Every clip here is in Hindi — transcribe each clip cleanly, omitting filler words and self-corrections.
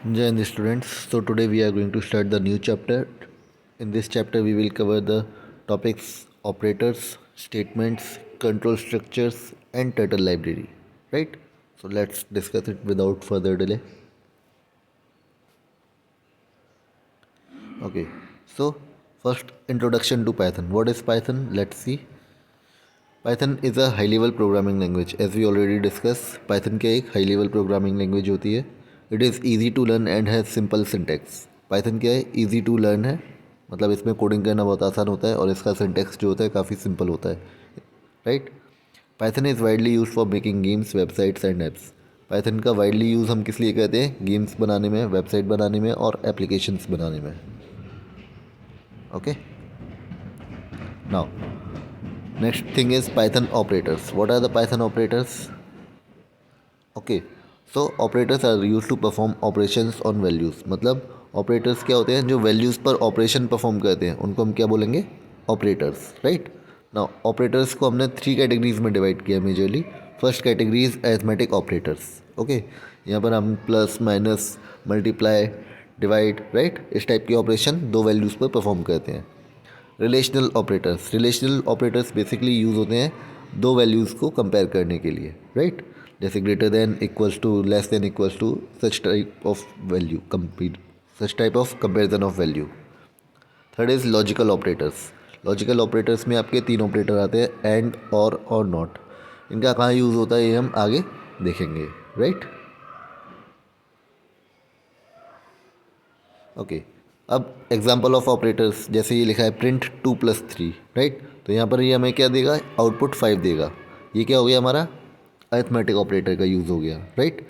Jai Hind students. So today we are going to start the new chapter. In this chapter we will cover the topics operators, statements, control structures and turtle library. Right? So let's discuss it without further delay. Okay. So first introduction to Python. What is Python? Let's see. Python is a high level programming language. As we already discussed, Python क्या एक हाई लेवल प्रोग्रामिंग लैंग्वेज होती है. It is easy to learn and has simple syntax. Python क्या है, ईजी टू लर्न है, मतलब इसमें कोडिंग करना बहुत आसान होता है और इसका सिंटेक्स जो होता है काफ़ी सिंपल होता है. Right. Python is widely use for making games, websites and apps. Python का वाइडली यूज़ हम किस लिए कहते हैं? गेम्स बनाने में, वेबसाइट बनाने में और एप्लीकेशंस बनाने में. Okay. Now next thing is Python operators. What are the Python operators? Okay, so operators are used to perform operations on values. मतलब operators क्या होते हैं? जो values पर operation perform करते हैं उनको हम क्या बोलेंगे? Operators, right? Now operators को हमने 3 categories में divide किया majorly. First category is arithmetic operators. Okay, यहाँ पर हम plus, minus, multiply, divide, right, इस टाइप के ऑपरेशन दो वैल्यूज़ पर परफॉर्म करते हैं. रिलेशनल ऑपरेटर्स बेसिकली यूज़ होते हैं दो वैल्यूज़ को कंपेयर करने के लिए, राइट. जैसे greater than, equals to, less than equals to, such type of value compare, such type of comparison of value. Third is logical operators. Logical operators में आपके 3 ऑपरेटर आते हैं, एंड, और नॉट. इनका कहाँ यूज़ होता है ये हम आगे देखेंगे, राइट. ओके. अब एग्जाम्पल ऑफ ऑपरेटर्स, जैसे ये लिखा है प्रिंट 2+3, राइट. तो यहाँ पर ये हमें क्या देगा? आउटपुट 5 देगा. ये क्या हो गया? हमारा अरिथमेटिक ऑपरेटर का यूज़ हो गया, right.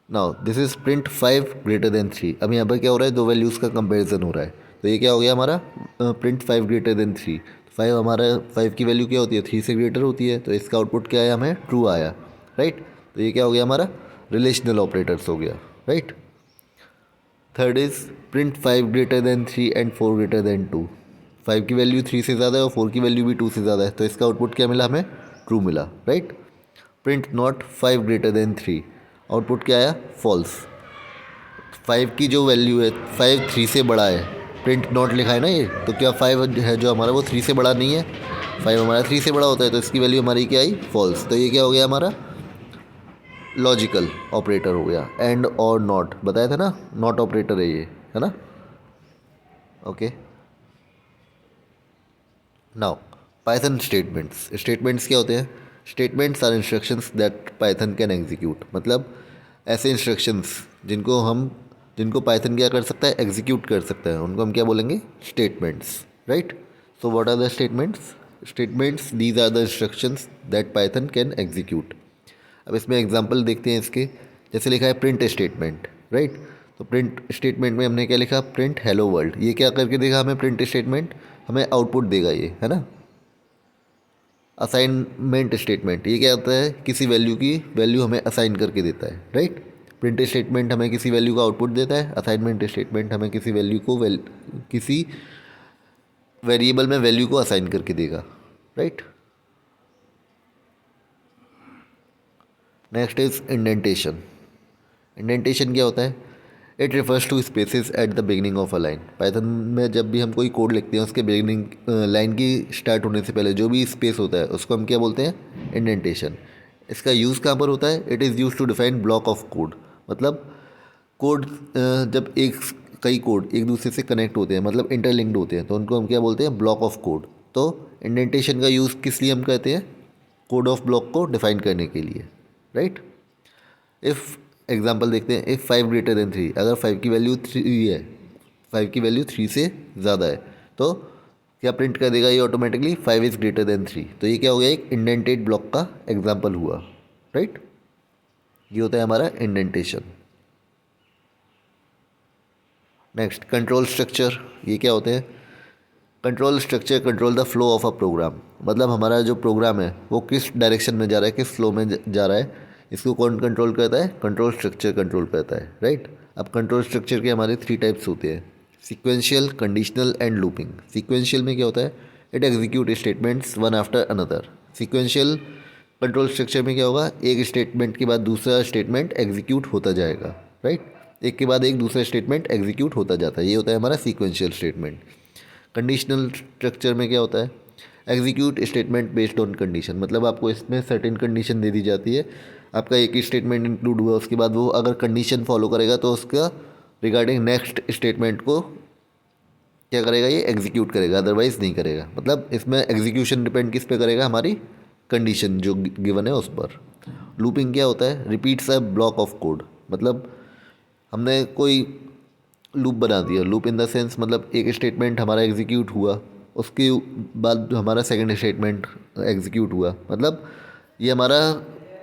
Now this is print 5 greater than 3. अब यहाँ पर क्या हो रहा है? दो वैल्यूज़ का कंपैरिजन हो रहा है. तो ये क्या हो गया हमारा? Print 5 greater than 3. 5 हमारा, 5 की वैल्यू क्या होती है? 3 से ग्रेटर होती है. तो इसका आउटपुट क्या आया? हमें ट्रू आया, राइट. तो ये क्या हो गया हमारा? रिलेशनल ऑपरेटर्स हो गया, right. Third is print 5 greater than 3 and 4 greater than 2. 5 की वैल्यू 3 से ज़्यादा है और 4 की वैल्यू भी 2 से ज़्यादा है. तो इसका आउटपुट क्या मिला? हमें ट्रू मिला, right. Print not 5 greater than 3. Output क्या आया? फॉल्स. 5 की जो वैल्यू है, 5 3 से बड़ा है, प्रिंट नॉट लिखा है ना ये, तो क्या 5 है जो हमारा वो 3 से बड़ा नहीं है? 5 हमारा 3 से बड़ा होता है, तो इसकी वैल्यू हमारी क्या आई? फॉल्स. तो ये क्या हो गया हमारा? लॉजिकल ऑपरेटर हो गया. एंड और नॉट बताया था ना, नॉट ऑपरेटर है ये, है ना. Okay. Now Python statements. Statements क्या होते हैं? Statements are instructions that Python can execute. मतलब ऐसे इंस्ट्रक्शंस जिनको पाइथन क्या कर सकता है? एग्जीक्यूट कर सकता है. उनको हम क्या बोलेंगे? Statements, right. So what are the statements? Statements, these are the instructions that Python can execute. अब इसमें एग्जांपल देखते हैं इसके. जैसे लिखा है प्रिंट स्टेटमेंट, राइट. तो प्रिंट स्टेटमेंट में हमने क्या लिखा? Print hello world. ये क्या करके देगा हमें? प्रिंट स्टेटमेंट हमें आउटपुट देगा ये, है ना. असाइनमेंट स्टेटमेंट, ये क्या होता है? किसी वैल्यू की वैल्यू हमें असाइन करके देता है, राइट. प्रिंट स्टेटमेंट हमें किसी वैल्यू का आउटपुट देता है. असाइनमेंट स्टेटमेंट हमें किसी वैल्यू को किसी वेरिएबल में वैल्यू को असाइन करके देगा, right. Next is indentation. Indentation क्या होता है? It refers to spaces at the beginning of a line. Python में जब भी हम कोई कोड लिखते हैं उसके बिगिनिंग, लाइन की स्टार्ट होने से पहले जो भी स्पेस होता है उसको हम क्या बोलते हैं? इंडेंटेशन. इसका यूज़ कहाँ पर होता है? It is use to define block of code. मतलब कोड, जब कई कोड एक दूसरे से कनेक्ट होते हैं, मतलब इंटरलिंक्ड होते हैं, तो उनको हम क्या बोलते हैं? Block of code. तो इंडेंटेशन का यूज़ किस लिए हम करते हैं? कोड ऑफ ब्लॉक को डिफाइन करने के लिए, राइट. इफ़ एग्जाम्पल देखते हैं. इफ़ 5 ग्रेटर देन 3, अगर 5 की वैल्यू 3 है, 5 की वैल्यू 3 से ज़्यादा है, तो क्या प्रिंट कर देगा ये ऑटोमेटिकली? 5 is greater then 3. तो ये क्या हो गया? एक इंडेंटेड ब्लॉक का एग्जाम्पल हुआ, राइट. ये होता है हमारा इंडेंटेशन. Next control structure. ये क्या होते हैं? Control structure control the flow of a program. मतलब हमारा जो प्रोग्राम है वो किस डायरेक्शन में जा रहा है, किस फ्लो में जा रहा है, इसको कौन कंट्रोल करता है? कंट्रोल स्ट्रक्चर कंट्रोल करता है, राइट. अब कंट्रोल स्ट्रक्चर के हमारे 3 टाइप्स होते हैं: sequential, conditional and looping. Sequential में क्या होता है? It execute statements one after another. Sequential control structure में क्या होगा? एक स्टेटमेंट के बाद दूसरा स्टेटमेंट एग्जीक्यूट होता जाएगा, राइट. एक के बाद एक दूसरा स्टेटमेंट एग्जीक्यूट होता जाता है, ये होता है हमारा सीक्वेंशियल स्टेटमेंट। कंडीशनल स्ट्रक्चर में क्या होता है, execute statement based on condition, मतलब आपको इसमें सर्टेन कंडीशन दे दी जाती है, आपका एक ही स्टेटमेंट इंक्लूड हुआ, उसके बाद वो अगर कंडीशन फॉलो करेगा तो उसका रिगार्डिंग नेक्स्ट स्टेटमेंट को क्या करेगा, ये एग्जीक्यूट करेगा, अदरवाइज नहीं करेगा। मतलब इसमें एग्जीक्यूशन डिपेंड किस पे करेगा, हमारी कंडीशन जो गिवन है उस पर। लूपिंग क्या होता है, repeats a block of code, मतलब हमने कोई लूप बना दिया, लूप इन द सेंस मतलब एक स्टेटमेंट हमारा एग्जीक्यूट हुआ, उसके बाद हमारा सेकंड स्टेटमेंट एग्जीक्यूट हुआ, मतलब ये हमारा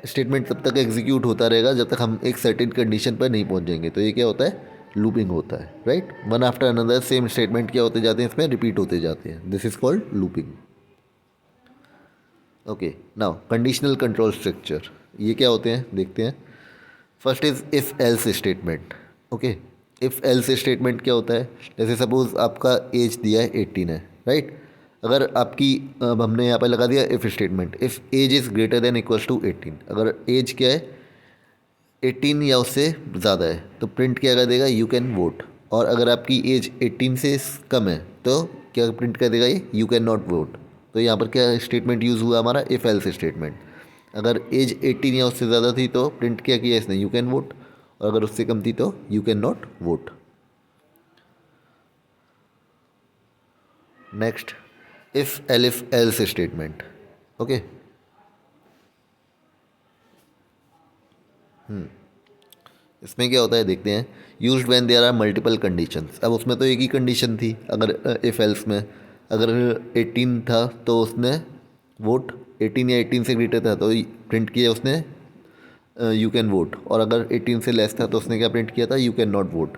स्टेटमेंट तब तक एग्जीक्यूट होता रहेगा जब तक हम एक सर्टेन कंडीशन पर नहीं पहुंच जाएंगे, तो ये क्या होता है, लूपिंग होता है, right. One after another same statement क्या होते जाते हैं, इसमें रिपीट होते जाते हैं, this is called looping. Okay, now conditional control structure, ये क्या होते हैं देखते हैं। First is if else statement. Okay, if else statement क्या होता है, जैसे सपोज आपका एज दिया है 18 है, राइट। अगर आपकी अब हमने यहाँ पर लगा दिया if statement, if age is greater than equals to 18, अगर एज क्या है 18 या उससे ज़्यादा है तो प्रिंट क्या कर देगा, यू कैन वोट। और अगर आपकी एज 18 से कम है तो क्या प्रिंट कर देगा, ये यू कैन नॉट वोट। तो यहाँ पर क्या स्टेटमेंट यूज़ हुआ हमारा, इफ़ एल्स स्टेटमेंट। अगर एज 18 या उससे ज़्यादा थी तो प्रिंट क्या किया इसने, यू कैन वोट, और अगर उससे कम थी तो you can not vote. Next, if elif else statement. Okay, इसमें क्या होता है देखते हैं। Used when there are multiple conditions, अब उसमें तो एक ही कंडीशन थी, अगर इफ़ एल्स में अगर 18 था तो उसने वोट, 18 या 18 से ग्रेटर था तो प्रिंट किया उसने यू कैन वोट, और अगर 18 से लेस था तो उसने क्या प्रिंट किया था, यू कैन नॉट वोट।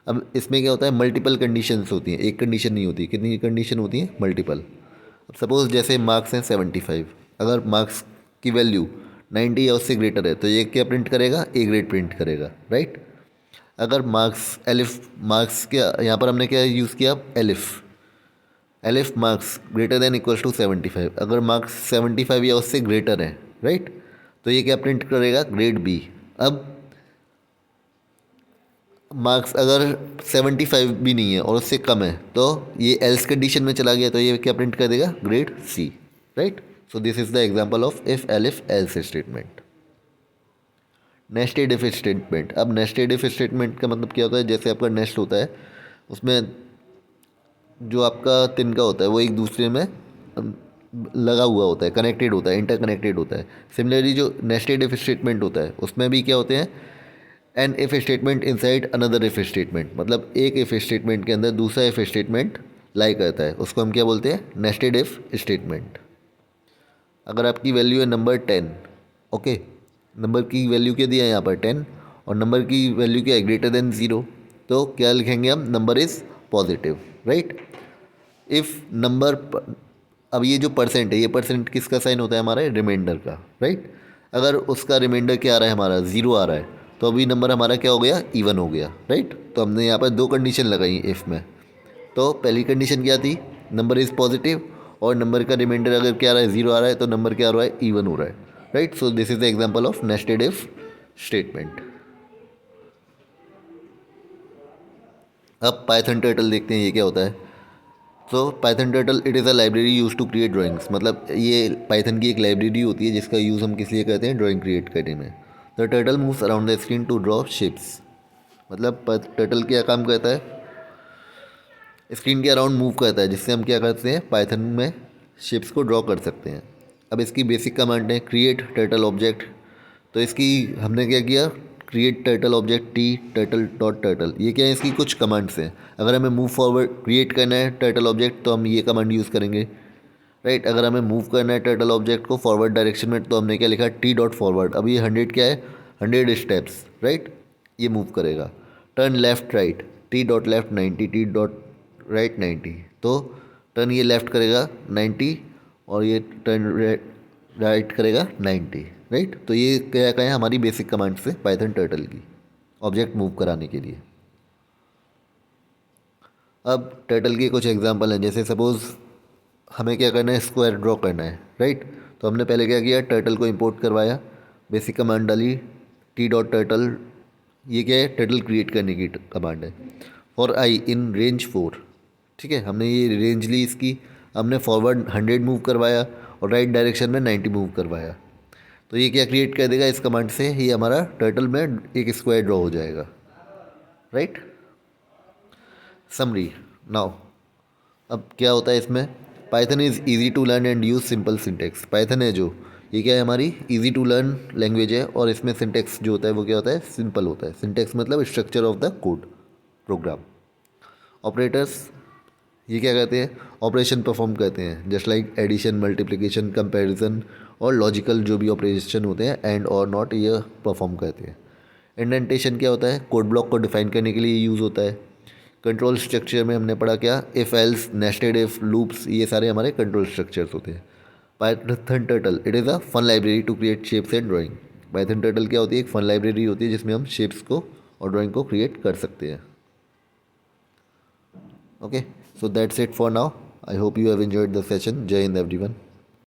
अब इसमें क्या होता है, मल्टीपल कंडीशंस होती हैं, एक कंडीशन नहीं होती, कितनी कंडीशन होती हैं, मल्टीपल। अब सपोज जैसे मार्क्स हैं 75, अगर मार्क्स की वैल्यू 90 या उससे ग्रेटर है तो ये क्या प्रिंट करेगा, ए ग्रेड प्रिंट करेगा, राइट। अगर मार्क्स एलिफ मार्क्स क्या, यहाँ पर हमने क्या यूज़ किया, elif, elif marks greater than equals to 75, अगर मार्क्स 75 या उससे ग्रेटर है, राइट, तो ये क्या प्रिंट करेगा, ग्रेड बी। अब मार्क्स अगर 75 भी नहीं है और उससे कम है तो ये एल्स कंडीशन में चला गया, तो ये क्या प्रिंट कर देगा, grade C, right. So this is the example of if elif else statement. Nested if statement, अब नेस्टेड इफ स्टेटमेंट का मतलब क्या होता है, जैसे आपका नेस्ट होता है उसमें जो आपका तिनका होता है वो एक दूसरे में लगा हुआ होता है, कनेक्टेड होता है, इंटरकनेक्टेड होता है। सिमिलरली जो नेस्टेड इफ स्टेटमेंट होता है उसमें भी क्या होते हैं, an if statement inside another if statement, मतलब एक इफ स्टेटमेंट के अंदर दूसरा इफ स्टेटमेंट लाई करता है, उसको हम क्या बोलते हैं, नेस्टेड इफ स्टेटमेंट। अगर आपकी वैल्यू है नंबर 10, ओके, नंबर की वैल्यू क्या दिया है यहाँ पर 10, और नंबर की वैल्यू क्या है, ग्रेटर देन 0, तो क्या लिखेंगे हम, number is positive, right. If number, अब ये जो परसेंट है, ये परसेंट किसका साइन होता है, हमारा रिमाइंडर का, राइट। अगर उसका रिमाइंडर क्या आ रहा है, हमारा 0 आ रहा है, तो अभी नंबर हमारा क्या हो गया, इवन हो गया, राइट। तो हमने यहाँ पर दो कंडीशन लगाई इफ़ में। तो पहली कंडीशन क्या थी, नंबर इज़ पॉजिटिव, और नंबर का रिमाइंडर अगर क्या आ रहा है, 0 आ रहा है, तो नंबर क्या आ रहा है, इवन हो रहा है, right. So this is the example of nested if statement. अब पाइथन टर्टल देखते हैं, ये क्या होता है। तो Python turtle it is a library use to create drawings, मतलब ये पाइथन की एक लाइब्रेरी होती है जिसका यूज़ हम किस लिए करते हैं, ड्राइंग क्रिएट करने में। The turtle moves around the screen to draw shapes, मतलब टर्टल क्या काम करता है, स्क्रीन के अराउंड मूव करता है, जिससे हम क्या करते हैं, पाइथन में शेप्स को ड्रॉ कर सकते हैं। अब इसकी बेसिक कमांड है क्रिएट टर्टल ऑब्जेक्ट, तो इसकी हमने क्या किया, create turtle object T turtle dot turtle, ये क्या है, इसकी कुछ कमांड्स हैं। अगर हमें मूव फॉरवर्ड क्रिएट करना है टर्टल ऑब्जेक्ट तो हम ये कमांड यूज़ करेंगे, राइट। अगर हमें मूव करना है टर्टल ऑब्जेक्ट को फॉरवर्ड डायरेक्शन में तो हमने क्या लिखा, टी डॉट फॉरवर्ड। अब ये 100 क्या है, 100 स्टेप्स, राइट, ये मूव करेगा। Turn left right, T dot left 90, T dot right 90, तो टर्न ये लेफ्ट करेगा 90 और ये टर्न राइट करेगा 90, राइट। तो ये क्या क्या है, हमारी बेसिक कमांड्स है पाइथन टर्टल की ऑब्जेक्ट मूव कराने के लिए। अब टर्टल के कुछ एग्जांपल हैं, जैसे सपोज़ हमें क्या करना है, स्क्वायर ड्रॉ करना है, राइट। तो हमने पहले क्या किया, टर्टल को इंपोर्ट करवाया, बेसिक कमांड डाली टी डॉट टर्टल ये क्या है, टर्टल क्रिएट करने की कमांड है। फॉर आई इन रेंज 4, ठीक है, हमने ये रेंज ली इसकी, हमने फॉरवर्ड 100 मूव करवाया और राइट डायरेक्शन में 90 मूव करवाया, तो ये क्या क्रिएट कर देगा, इस कमांड से ही हमारा टर्टल में एक स्क्वायर ड्रॉ हो जाएगा, राइट। समरी नाउ, अब क्या होता है इसमें, Python is easy to learn and use simple syntax. Python है जो, ये क्या है, हमारी इजी टू लर्न लैंग्वेज है और इसमें सिंटेक्स जो होता है वो क्या होता है, सिंपल होता है। सिंटेक्स मतलब structure of the code program. Operators, ये क्या कहते हैं, ऑपरेशन परफॉर्म करते हैं, just like addition, multiplication, comparison और लॉजिकल जो भी ऑपरेशन होते हैं, एंड और नॉट, ये परफॉर्म करते हैं। इंडेंटेशन क्या होता है, कोड ब्लॉक को डिफाइन करने के लिए यूज़ होता है। कंट्रोल स्ट्रक्चर में हमने पढ़ा क्या, if else, nested if, loops, ये सारे हमारे कंट्रोल स्ट्रक्चर्स होते हैं। Python turtle, it is a fun library to create shapes and drawing. Python turtle क्या होती है, एक फन लाइब्रेरी होती है जिसमें हम शेप्स को और ड्राइंग को क्रिएट कर सकते हैं। Okay, so that's it for now. I hope you have enjoyed the session. Jai Hind everyone.